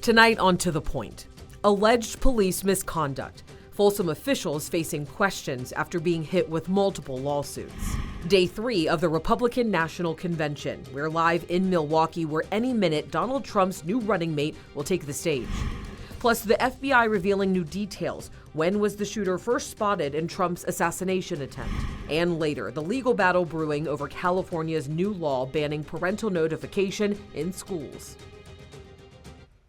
Tonight on To The Point. Alleged police misconduct. Folsom officials facing questions after being hit with multiple lawsuits. Day 3 of the Republican National Convention. We're live in Milwaukee, where any minute Donald Trump's new running mate will take the stage. Plus, the FBI revealing new details. When was the shooter first spotted in Trump's assassination attempt? And later, the legal battle brewing over California's new law banning parental notification in schools.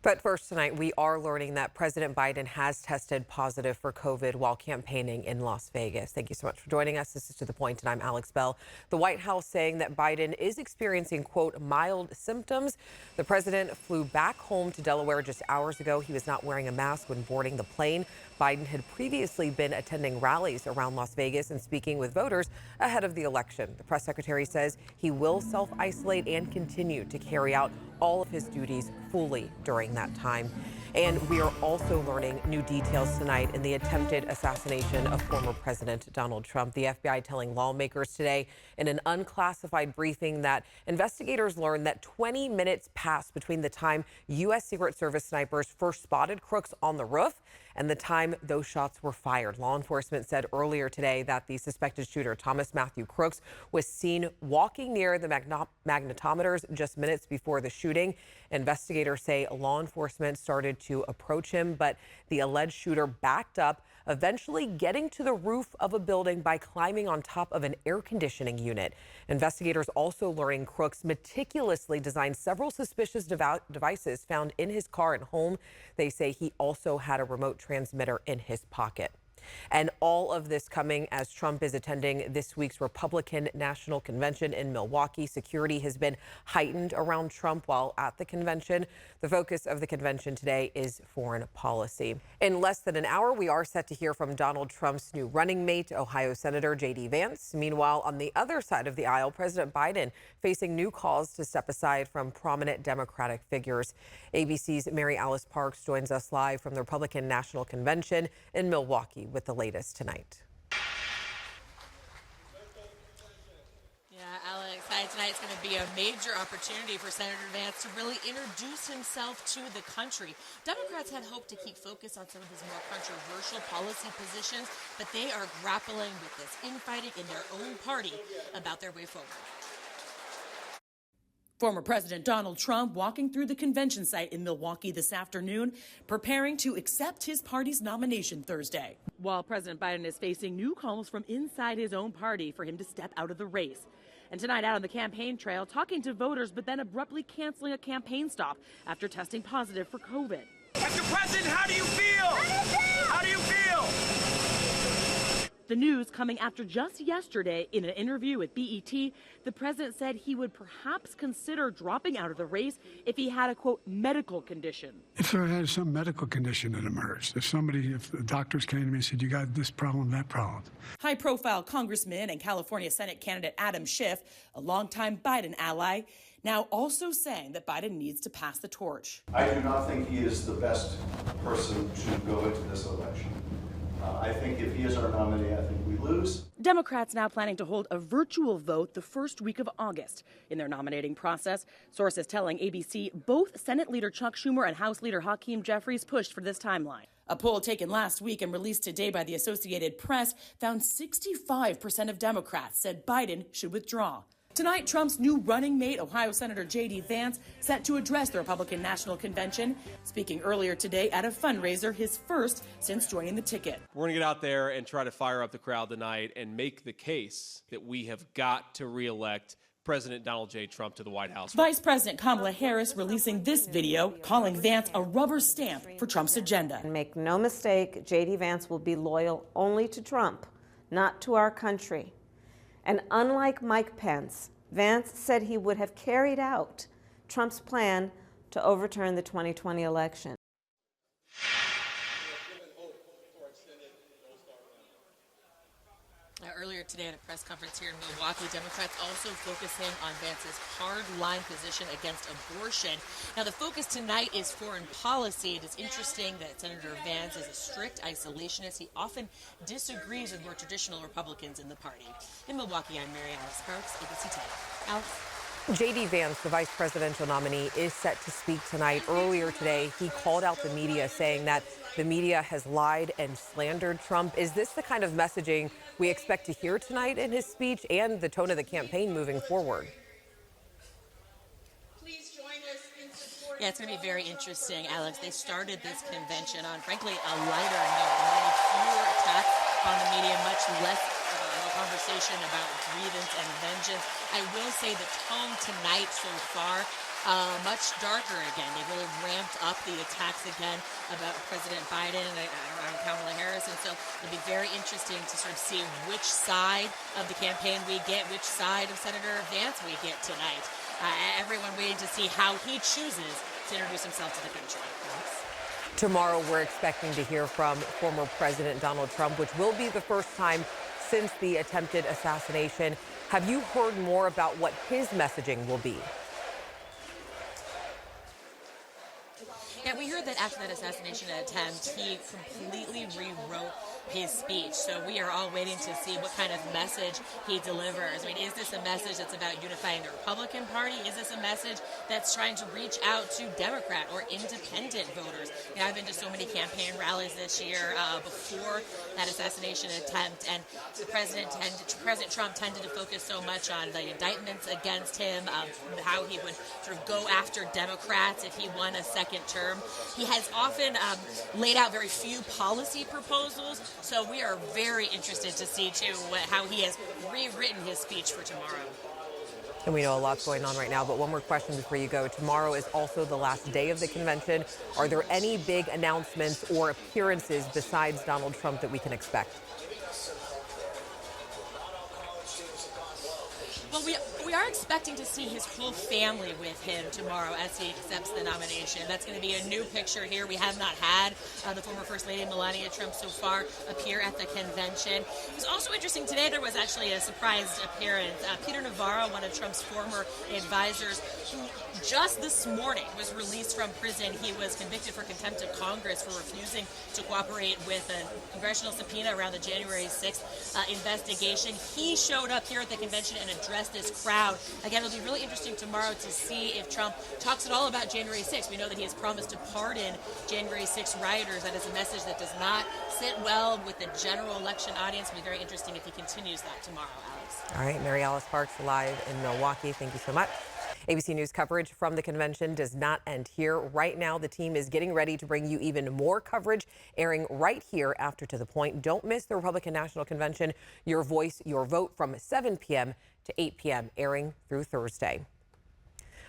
But first tonight, we are learning that President Biden has tested positive for COVID while campaigning in Las Vegas. Thank you so much for joining us. This is To The Point, and I'm Alex Bell. The White House saying that Biden is experiencing, quote, mild symptoms. The president flew back home to Delaware just hours ago. He was not wearing a mask when boarding the plane. Biden had previously been attending rallies around Las Vegas and speaking with voters ahead of the election. The press secretary says he will self-isolate and continue to carry out all of his duties fully during that time. And we are also learning new details tonight in the attempted assassination of former President Donald Trump. The FBI telling lawmakers today in an unclassified briefing that investigators learned that 20 minutes passed between the time U.S. Secret Service snipers first spotted Crooks on the roof and the time those shots were fired. Law enforcement said earlier today that the suspected shooter, Thomas Matthew Crooks, was seen walking near the magnetometers just minutes before the shooting. Investigators say law enforcement started to approach him, but the alleged shooter backed up, eventually getting to the roof of a building by climbing on top of an air conditioning unit. Investigators also learning Crooks meticulously designed several suspicious devices found in his car and home. They say he also had a remote transmitter in his pocket. And all of this coming as Trump is attending this week's Republican National Convention in Milwaukee. Security has been heightened around Trump while at the convention. The focus of the convention today is foreign policy. In less than an hour, we are set to hear from Donald Trump's new running mate, Ohio Senator J.D. Vance. Meanwhile, on the other side of the aisle, President Biden facing new calls to step aside from prominent Democratic figures. ABC's Mary Alice Parks joins us live from the Republican National Convention in Milwaukee with the latest tonight. Yeah, Alex, hi. Tonight's going to be a major opportunity for Senator Vance to really introduce himself to the country. Democrats had hoped to keep focus on some of his more controversial policy positions, but they are grappling with this infighting in their own party about their way forward. Former President Donald Trump walking through the convention site in Milwaukee this afternoon, preparing to accept his party's nomination Thursday. While President Biden is facing new calls from inside his own party for him to step out of the race. And tonight out on the campaign trail, talking to voters, but then abruptly canceling a campaign stop after testing positive for COVID. Mr. President, how do you feel? How do you feel? The news coming after just yesterday, in an interview with BET, the president said he would perhaps consider dropping out of the race if he had a, quote, medical condition. If there had some medical condition that emerged, if the doctors came to me and said, you got this problem, that problem. High-profile Congressman and California Senate candidate Adam Schiff, a longtime Biden ally, now also saying that Biden needs to pass the torch. I do not think he is the best person to go into this election. I think if he is our nominee, I think we lose. Democrats now planning to hold a virtual vote the first week of August in their nominating process. Sources telling ABC both Senate Leader Chuck Schumer and House Leader Hakeem Jeffries pushed for this timeline. A poll taken last week and released today by the Associated Press found 65% of Democrats said Biden should withdraw. Tonight, Trump's new running mate, Ohio Senator J.D. Vance, set to address the Republican National Convention, speaking earlier today at a fundraiser, his first since joining the ticket. We're going to get out there and try to fire up the crowd tonight and make the case that we have got to reelect President Donald J. Trump to the White House. Vice President Kamala Harris releasing this video, calling Vance a rubber stamp for Trump's agenda. And make no mistake, J.D. Vance will be loyal only to Trump, not to our country. And unlike Mike Pence, Vance said he would have carried out Trump's plan to overturn the 2020 election. Earlier today at a press conference here in Milwaukee, Democrats also focusing on Vance's hard-line position against abortion. Now, the focus tonight is foreign policy. It is interesting that Senator Vance is a strict isolationist. He often disagrees with more traditional Republicans in the party. In Milwaukee, I'm Mary Alice Parks, ABC 10. Alex? J.D. Vance, the vice presidential nominee, is set to speak tonight. Earlier today, he called out the media, saying that the media has lied and slandered Trump. Is this the kind of messaging we expect to hear tonight in his speech and the tone of the campaign moving forward? Yeah, it's going to be very interesting, Alex. They started this convention on, frankly, a lighter note. Many fewer attacks on the media, much less conversation about grievance and vengeance. I will say the tone tonight so far, much darker again. They really ramped up the attacks again about President Biden and around Kamala Harris. And so it'll be very interesting to sort of see which side of the campaign we get, which side of Senator Vance we get tonight. Everyone waiting to see how he chooses to introduce himself to the country. Tomorrow, we're expecting to hear from former President Donald Trump, which will be the first time since the attempted assassination. Have you heard more about what his messaging will be? Yeah, we heard that after that assassination attempt, he completely rewrote his speech. So we are all waiting to see what kind of message he delivers. I mean, is this a message that's about unifying the Republican Party? Is this a message that's trying to reach out to Democrat or independent voters? You know, I've been to so many campaign rallies this year before that assassination attempt, and President Trump tended to focus so much on the indictments against him, how he would sort of go after Democrats if he won a second term. He has often laid out very few policy proposals. So we are very interested to see, too, how he has rewritten his speech for tomorrow. And we know a lot's going on right now, but one more question before you go. Tomorrow is also the last day of the convention. Are there any big announcements or appearances besides Donald Trump that we can expect? Well, we are expecting to see his whole family with him tomorrow as he accepts the nomination. That's going to be a new picture here. We have not had the former First Lady Melania Trump so far appear at the convention. It was also interesting today. There was actually a surprise appearance. Peter Navarro, one of Trump's former advisors, who just this morning was released from prison. He was convicted for contempt of Congress for refusing to cooperate with a congressional subpoena around the January 6th investigation. He showed up here at the convention and addressed this crowd. Again, it'll be really interesting tomorrow to see if Trump talks at all about January 6th. We know that he has promised to pardon January 6th rioters. That is a message that does not sit well with the general election audience. It'll be very interesting if he continues that tomorrow, Alex. All right, Mary Alice Parks live in Milwaukee. Thank you so much. ABC News coverage from the convention does not end here. Right now, the team is getting ready to bring you even more coverage, airing right here after To the Point. Don't miss the Republican National Convention, Your Voice, Your Vote, from 7 p.m. to 8 p.m., airing through Thursday.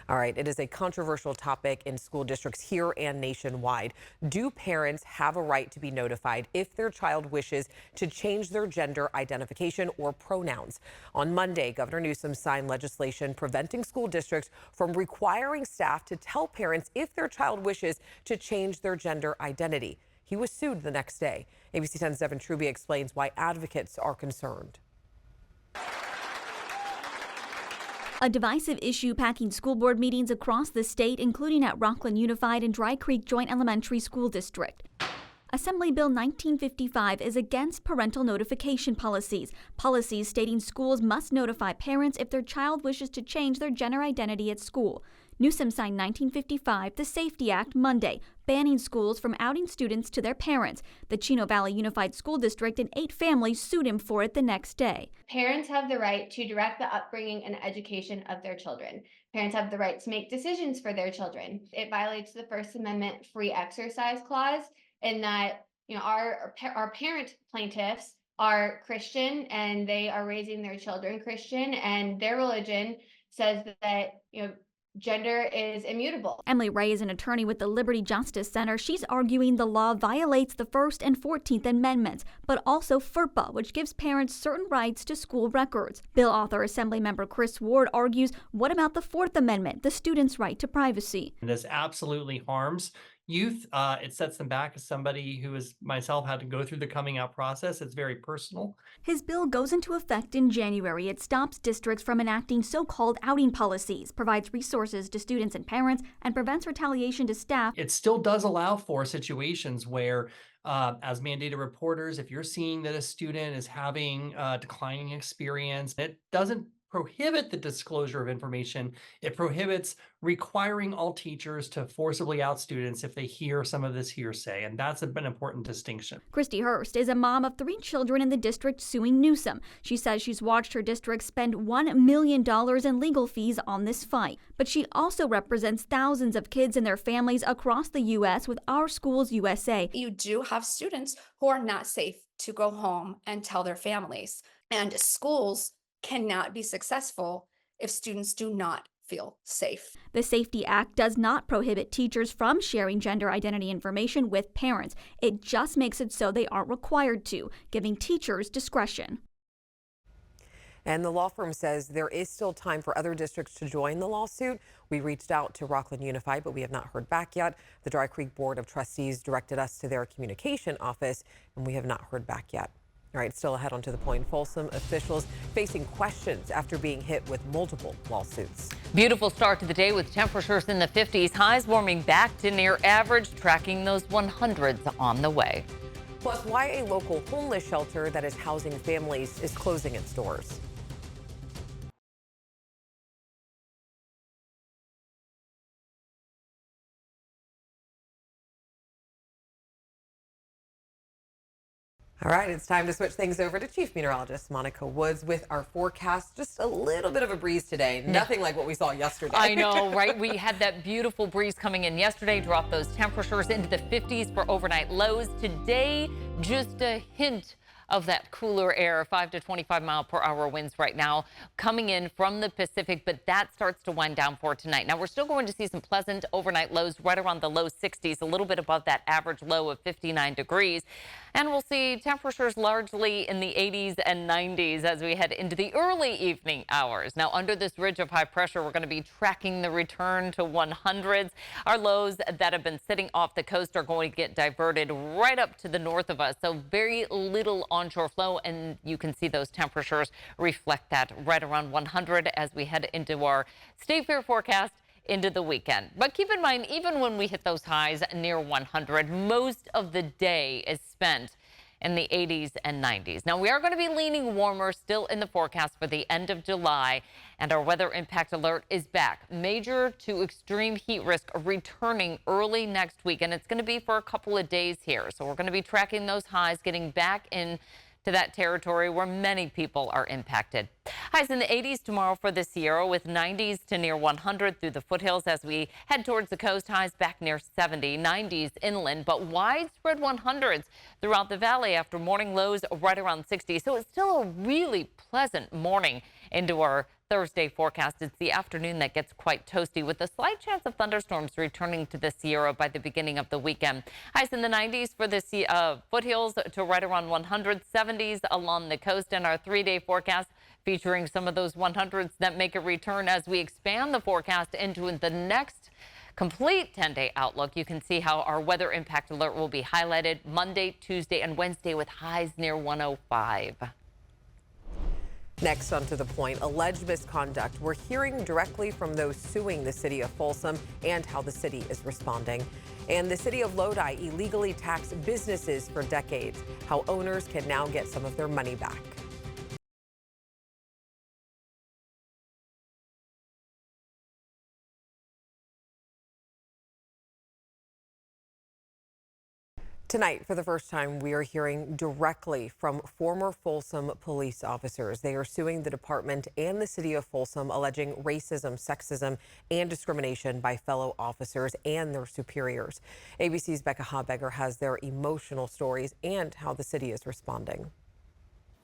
All right, it is a controversial topic in school districts here and nationwide. Do parents have a right to be notified if their child wishes to change their gender identification or pronouns? On Monday, Governor Newsom signed legislation preventing school districts from requiring staff to tell parents if their child wishes to change their gender identity. He was sued the next day. ABC 10's Devin Truby explains why advocates are concerned. A divisive issue packing school board meetings across the state, including at Rockland Unified and Dry Creek Joint Elementary School District. Assembly Bill 1955 is against parental notification policies stating schools must notify parents if their child wishes to change their gender identity at school. Newsom signed 1955, the Safety Act, Monday, banning schools from outing students to their parents. The Chino Valley Unified School District and 8 families sued him for it the next day. Parents have the right to direct the upbringing and education of their children. Parents have the right to make decisions for their children. It violates the First Amendment free exercise clause in that, our parent plaintiffs are Christian and they are raising their children Christian, and their religion says that, gender is immutable. Emily Ray is an attorney with the Liberty Justice Center. She's arguing the law violates the First and 14th Amendments, but also FERPA, which gives parents certain rights to school records. Bill author Assemblymember Chris Ward argues, what about the 4th Amendment, the student's right to privacy? This absolutely harms youth. It sets them back. As somebody who is myself had to go through the coming out process, it's very personal. His bill goes into effect in January. It stops districts from enacting so-called outing policies, provides resources to students and parents, and prevents retaliation to staff. It still does allow for situations where, as mandated reporters, if you're seeing that a student is having a declining experience, it doesn't prohibit the disclosure of information. It prohibits requiring all teachers to forcibly out students if they hear some of this hearsay, and that's an important distinction. Christy Hurst is a mom of 3 children in the district suing Newsom. She says she's watched her district spend $1 million in legal fees on this fight. But she also represents thousands of kids and their families across the U.S. with Our Schools USA. You do have students who are not safe to go home and tell their families, and schools cannot be successful if students do not feel safe. The Safety Act does not prohibit teachers from sharing gender identity information with parents. It just makes it so they aren't required to, giving teachers discretion. And the law firm says there is still time for other districts to join the lawsuit. We reached out to Rockland Unified, but we have not heard back yet. The Dry Creek Board of Trustees directed us to their communication office, and we have not heard back yet. All right, still ahead onto the point. Folsom officials facing questions after being hit with multiple lawsuits. Beautiful start to the day with temperatures in the 50s, highs warming back to near average, tracking those 100s on the way. Plus, why a local homeless shelter that is housing families is closing its doors. All right, it's time to switch things over to Chief Meteorologist Monica Woods with our forecast. Just a little bit of a breeze today. Nothing like what we saw yesterday. I know, right? We had that beautiful breeze coming in yesterday, dropped those temperatures into the 50s for overnight lows. Today, just a hint of that cooler air, 5 to 25 mile per hour winds right now coming in from the Pacific, but that starts to wind down for tonight. Now, we're still going to see some pleasant overnight lows right around the low 60s, a little bit above that average low of 59 degrees. And we'll see temperatures largely in the 80s and 90s as we head into the early evening hours. Now, under this ridge of high pressure, we're going to be tracking the return to 100s. Our lows that have been sitting off the coast are going to get diverted right up to the north of us. So very little onshore flow, and you can see those temperatures reflect that right around 100 as we head into our State Fair forecast into the weekend. But keep in mind, even when we hit those highs near 100, most of the day is spent in the 80s and 90s. Now, we are going to be leaning warmer still in the forecast for the end of July, and our weather impact alert is back. Major to extreme heat risk returning early next week, and it's going to be for a couple of days here. So we're going to be tracking those highs, getting back in to that territory where many people are impacted. Highs in the 80s tomorrow for the Sierra, with 90s to near 100 through the foothills as we head towards the coast. Highs back near 70, 90s inland, but widespread 100s throughout the valley after morning lows right around 60. So it's still a really pleasant morning into our Thursday forecast. It's the afternoon that gets quite toasty, with a slight chance of thunderstorms returning to the Sierra by the beginning of the weekend. Highs in the 90s for the foothills to right around 100, 70s along the coast, and our 3-day forecast featuring some of those 100s that make a return as we expand the forecast into the next complete 10-day outlook. You can see how our weather impact alert will be highlighted Monday, Tuesday, and Wednesday with highs near 105. Next, onto the point, alleged misconduct. We're hearing directly from those suing the city of Folsom and how the city is responding. And the city of Lodi illegally taxed businesses for decades, how owners can now get some of their money back. Tonight, for the first time, we are hearing directly from former Folsom police officers. They are suing the department and the city of Folsom, alleging racism, sexism, and discrimination by fellow officers and their superiors. ABC's Becca Habegger has their emotional stories and how the city is responding.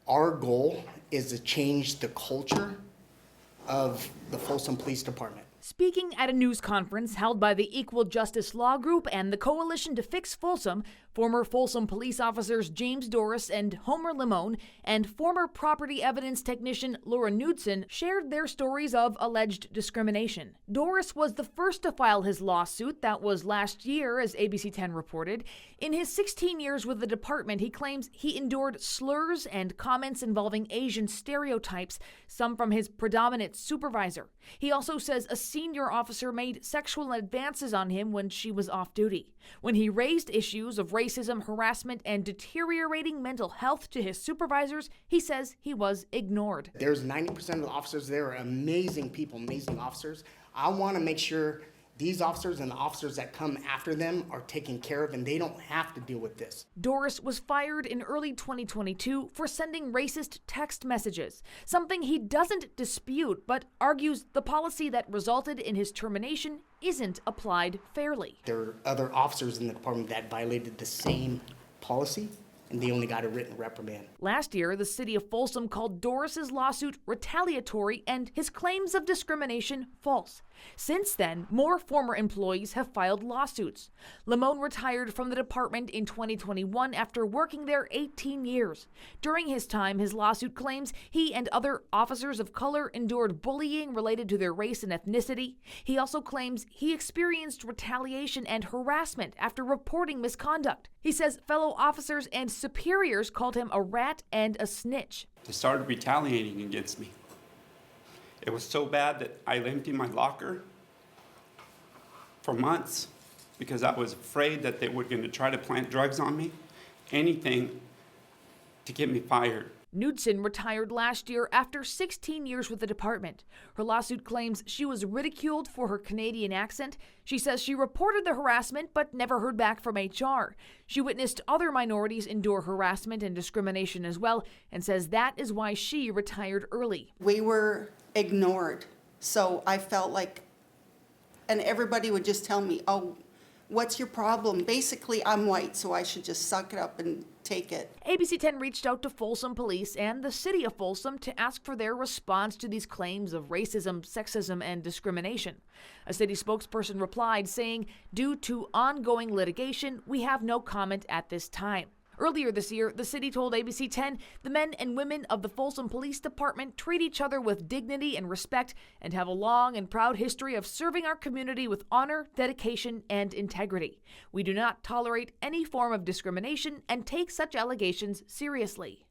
Our goal is to change the culture of the Folsom Police Department. Speaking at a news conference held by the Equal Justice Law Group and the Coalition to Fix Folsom, former Folsom police officers James Doris and Homer Limone and former property evidence technician Laura Knudsen shared their stories of alleged discrimination. Doris was the first to file his lawsuit. That was last year, as ABC 10 reported. In his 16 years with the department, he claims he endured slurs and comments involving Asian stereotypes, some from his predominant supervisor. He also says a senior officer made sexual advances on him when she was off duty. When he raised issues of racism, harassment, and deteriorating mental health to his supervisors, he says he was ignored. There's 90% of the officers there are amazing people, amazing officers. I want to make sure these officers and the officers that come after them are taken care of and they don't have to deal with this. Doris was fired in early 2022 for sending racist text messages, something he doesn't dispute but argues the policy that resulted in his termination isn't applied fairly. There are other officers in the department that violated the same policy, and they only got a written reprimand. Last year, the city of Folsom called Doris's lawsuit retaliatory and his claims of discrimination false. Since then, more former employees have filed lawsuits. Limon retired from the department in 2021 after working there 18 years. During his time, his lawsuit claims he and other officers of color endured bullying related to their race and ethnicity. He also claims he experienced retaliation and harassment after reporting misconduct. He says fellow officers and superiors called him a rat and a snitch. They started retaliating against me. It was so bad that I emptied my locker for months because I was afraid that they were going to try to plant drugs on me, anything to get me fired. Knudsen retired last year after 16 years with the department. Her lawsuit claims she was ridiculed for her Canadian accent. She says she reported the harassment but never heard back from HR. She witnessed other minorities endure harassment and discrimination as well, and says that is why she retired early. We were ignored, so I felt like, and everybody would just tell me, oh, what's your problem? Basically, I'm white, so I should just suck it up and take it. ABC 10 reached out to Folsom Police and the city of Folsom to ask for their response to these claims of racism, sexism, and discrimination. A city spokesperson replied saying, due to ongoing litigation, we have no comment at this time. Earlier this year, the city told ABC 10 the men and women of the Folsom Police Department treat each other with dignity and respect and have a long and proud history of serving our community with honor, dedication, and integrity. We do not tolerate any form of discrimination and take such allegations seriously.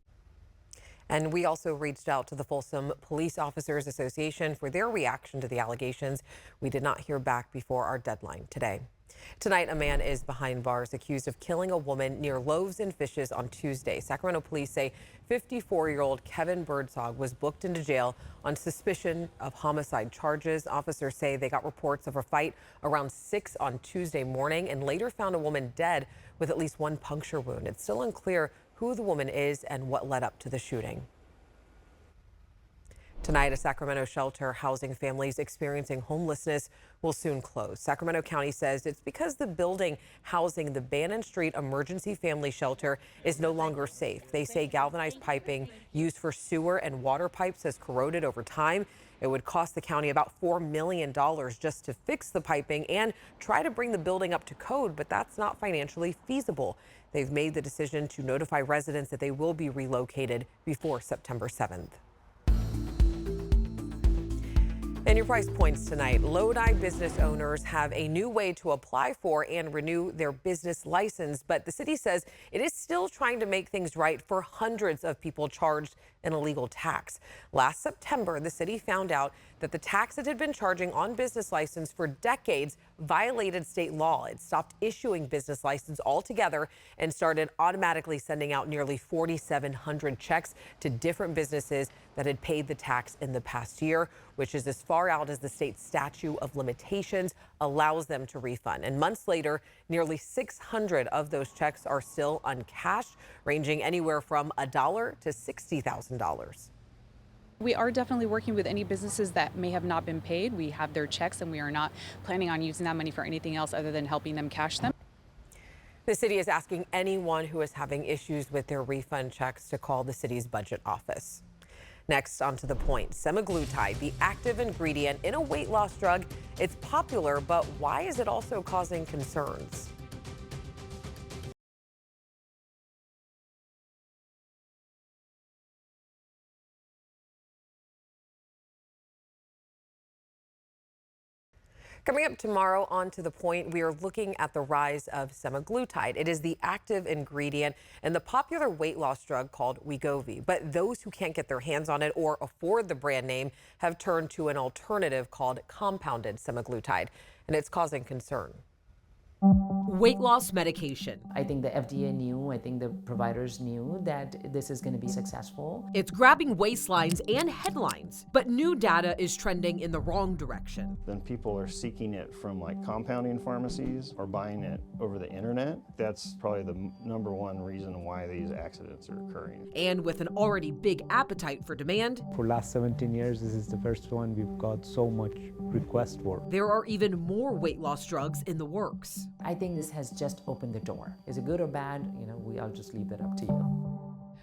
And we also reached out to the Folsom Police Officers Association for their reaction to the allegations. We did not hear back before our deadline today. Tonight, a man is behind bars accused of killing a woman near Loaves and Fishes on Tuesday. Sacramento police say 54-year-old Kevin Birdsong was booked into jail on suspicion of homicide charges. Officers say they got reports of a fight around 6 on Tuesday morning and later found a woman dead with at least one puncture wound. It's still unclear who the woman is and what led up to the shooting. Tonight, a Sacramento shelter housing families experiencing homelessness will soon close. Sacramento County says it's because the building housing the Bannon Street Emergency Family Shelter is no longer safe. They say galvanized piping used for sewer and water pipes has corroded over time. It would cost the county about $4 million just to fix the piping and try to bring the building up to code, but that's not financially feasible. They've made the decision to notify residents that they will be relocated before September 7th. And your price points tonight. Lodi business owners have a new way to apply for and renew their business license, but the city says it is still trying to make things right for hundreds of people charged an illegal tax. Last September, the city found out that the tax it had been charging on business license for decades violated state law. It stopped issuing business license altogether and started automatically sending out nearly 4,700 checks to different businesses that had paid the tax in the past year, which is as far out as the state's statute of limitations allows them to refund. And months later, nearly 600 of those checks are still uncashed, ranging anywhere from $1 to $60,000. We are definitely working with any businesses that may have not been paid. We have their checks and we are not planning on using that money for anything else other than helping them cash them. The city is asking anyone who is having issues with their refund checks to call the city's budget office. Next, on to the point. Semaglutide, the active ingredient in a weight loss drug, it's popular, but why is it also causing concerns? Coming up tomorrow on To The Point, we are looking at the rise of semaglutide. It is the active ingredient in the popular weight loss drug called Wegovy. But those who can't get their hands on it or afford the brand name have turned to an alternative called compounded semaglutide, and it's causing concern. Weight loss medication. I think the FDA knew, I think the providers knew that this is going to be successful. It's grabbing waistlines and headlines, but new data is trending in the wrong direction. Then people are seeking it from like compounding pharmacies or buying it over the internet. That's probably the #1 reason why these accidents are occurring. And with an already big appetite for demand, for the last 17 years, this is the first one we've got so much request for. There are even more weight loss drugs in the works. I think this has just opened the door. Is it good or bad? I'll just leave that up to you.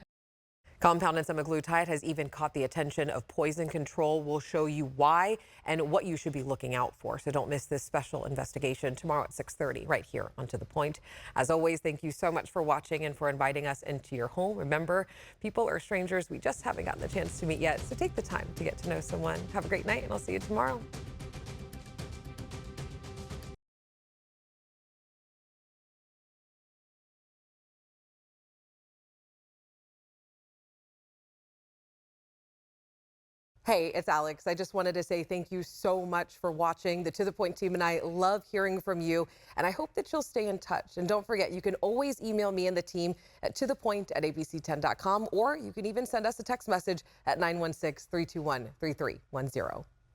Compounded semaglutide has even caught the attention of poison control. We'll show you why and what you should be looking out for. So don't miss this special investigation tomorrow at 6:30 right here on To The Point. As always, thank you so much for watching and for inviting us into your home. Remember, people are strangers we just haven't gotten the chance to meet yet. So take the time to get to know someone. Have a great night, and I'll see you tomorrow. Hey, it's Alex. I just wanted to say thank you so much for watching. The To The Point team and I love hearing from you, and I hope that you'll stay in touch. And don't forget, you can always email me and the team at tothepoint@abc10.com, or you can even send us a text message at 916-321-3310.